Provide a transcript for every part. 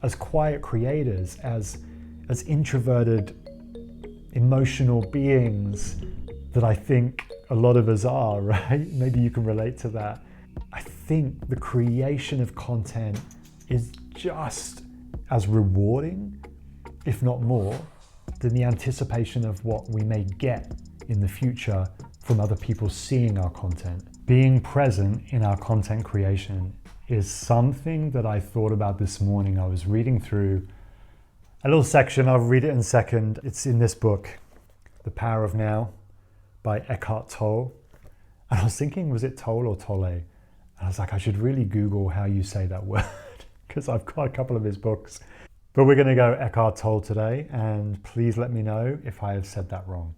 as quiet creators, as introverted, emotional beings that I think a lot of us are, right? Maybe you can relate to that. I think the creation of content is just as rewarding, if not more, than the anticipation of what we may get in the future from other people seeing our content. Being present in our content creation is something that I thought about this morning. I was reading through a little section, I'll read it in a second. It's in this book, The Power of Now by Eckhart Tolle. And I was thinking, was it Tolle or Tolle? And I was like, I should really Google how you say that word because I've got a couple of his books. But we're going to go Eckhart Tolle today, and please let me know if I have said that wrong.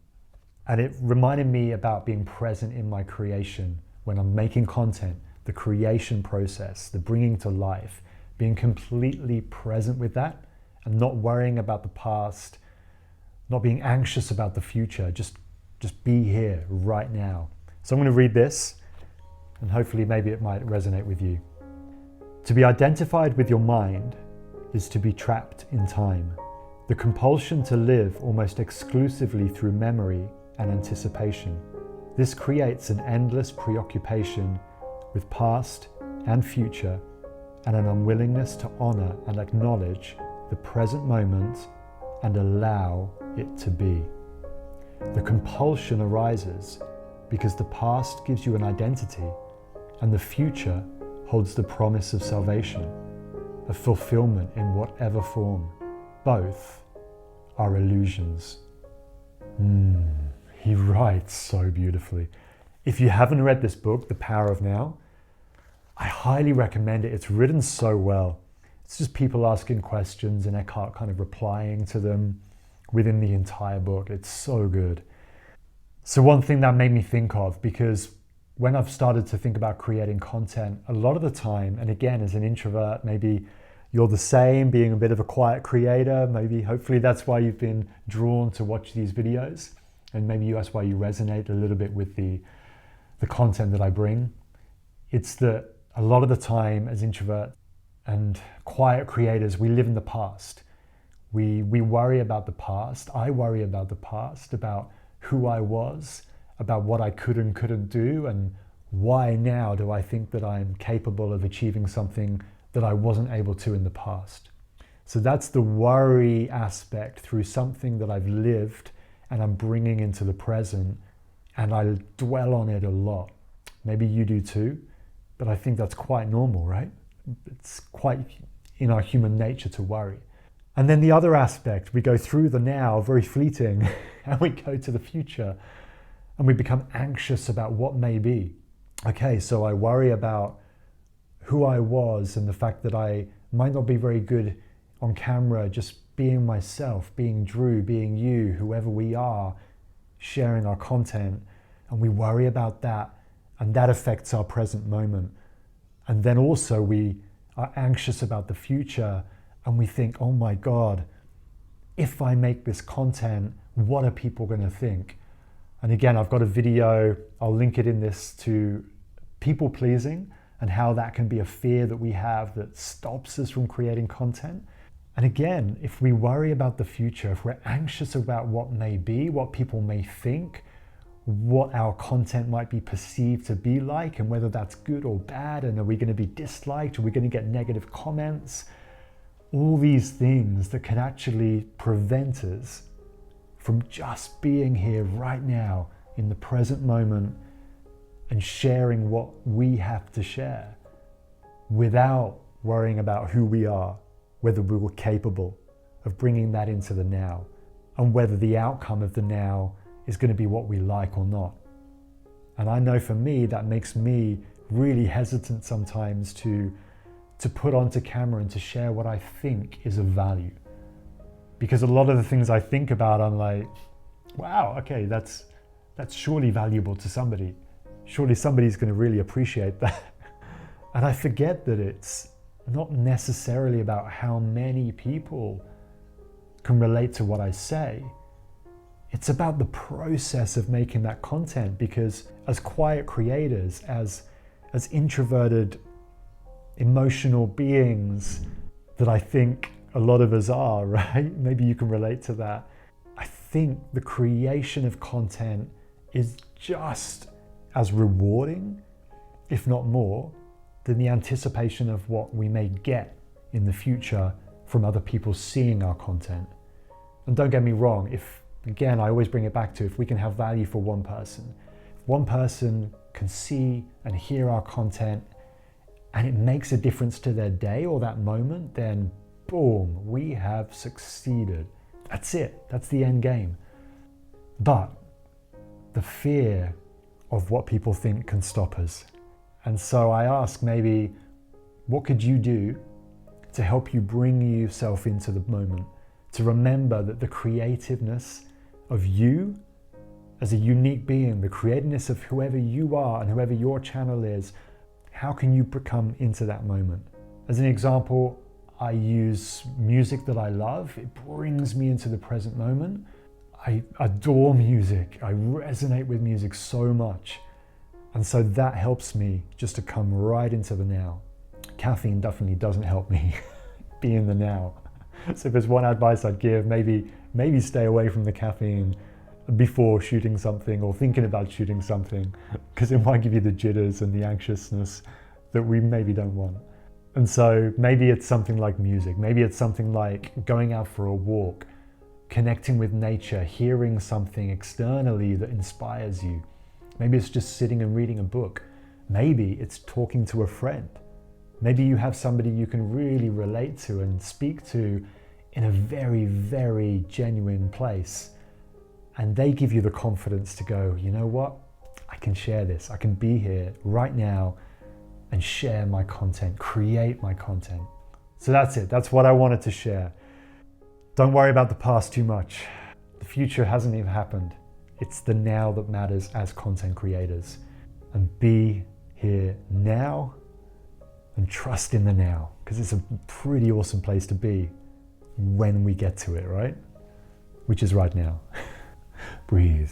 And it reminded me about being present in my creation when I'm making content, the creation process, the bringing to life, being completely present with that and not worrying about the past, not being anxious about the future, just be here right now. So I'm going to read this and hopefully maybe it might resonate with you. To be identified with your mind is to be trapped in time. The compulsion to live almost exclusively through memory and anticipation. This creates an endless preoccupation with past and future and an unwillingness to honor and acknowledge the present moment and allow it to be. The compulsion arises because the past gives you an identity and the future holds the promise of salvation, of fulfillment in whatever form. Both are illusions. He writes so beautifully. If you haven't read this book, The Power of Now, I highly recommend it. It's written so well. It's just people asking questions and Eckhart kind of replying to them within the entire book. It's so good. So one thing that made me think of, because when I've started to think about creating content, a lot of the time, and again, as an introvert, maybe you're the same, being a bit of a quiet creator, maybe hopefully that's why you've been drawn to watch these videos. And maybe that's why you resonate a little bit with the content that I bring. It's that a lot of the time as introverts and quiet creators, we live in the past. We worry about the past. I worry about the past, about who I was, about what I could and couldn't do, and why now do I think that I'm capable of achieving something that I wasn't able to in the past. So that's the worry aspect through something that I've lived and I'm bringing into the present, and I dwell on it a lot. Maybe you do too, but I think that's quite normal, right? It's quite in our human nature to worry. And then the other aspect, we go through the now, very fleeting, and we go to the future, and we become anxious about what may be. Okay, so I worry about who I was and the fact that I might not be very good on camera, just being myself, being Drew, being you, whoever we are, sharing our content, and we worry about that, and that affects our present moment. And then also we are anxious about the future, and we think, oh my God, if I make this content, what are people going to think? And again, I've got a video, I'll link it in this, to people pleasing and how that can be a fear that we have that stops us from creating content. And again, if we worry about the future, if we're anxious about what may be, what people may think, what our content might be perceived to be like, and whether that's good or bad, and are we going to be disliked, are we going to get negative comments, all these things that can actually prevent us from just being here right now in the present moment and sharing what we have to share without worrying about who we are, whether we were capable of bringing that into the now, and whether the outcome of the now is going to be what we like or not. And I know for me, that makes me really hesitant sometimes to put onto camera and to share what I think is of value. Because a lot of the things I think about, I'm like, wow, okay, that's surely valuable to somebody. Surely somebody's going to really appreciate that. And I forget that it's not necessarily about how many people can relate to what I say. It's about the process of making that content, because as quiet creators, as introverted, emotional beings, that I think a lot of us are, right? Maybe you can relate to that. I think the creation of content is just as rewarding, if not more, than the anticipation of what we may get in the future from other people seeing our content. And don't get me wrong, again, I always bring it back to, if we can have value for one person can see and hear our content and it makes a difference to their day or that moment, then boom, we have succeeded. That's it. That's the end game. But the fear of what people think can stop us. And so I ask, maybe, what could you do to help you bring yourself into the moment, to remember that the creativeness of you as a unique being, the creativeness of whoever you are and whoever your channel is, how can you come into that moment? As an example, I use music that I love. It brings me into the present moment. I adore music. I resonate with music so much. And so that helps me just to come right into the now. Caffeine definitely doesn't help me be in the now. So if there's one advice I'd give, maybe stay away from the caffeine before shooting something or thinking about shooting something, because it might give you the jitters and the anxiousness that we maybe don't want. And so maybe it's something like music. Maybe it's something like going out for a walk, connecting with nature, hearing something externally that inspires you. Maybe it's just sitting and reading a book. Maybe it's talking to a friend. Maybe you have somebody you can really relate to and speak to in a very, very genuine place. And they give you the confidence to go, you know what? I can share this. I can be here right now and share my content, create my content. So that's it. That's what I wanted to share. Don't worry about the past too much. The future hasn't even happened. It's the now that matters as content creators. And be here now and trust in the now, because it's a pretty awesome place to be when we get to it, right? Which is right now. Breathe.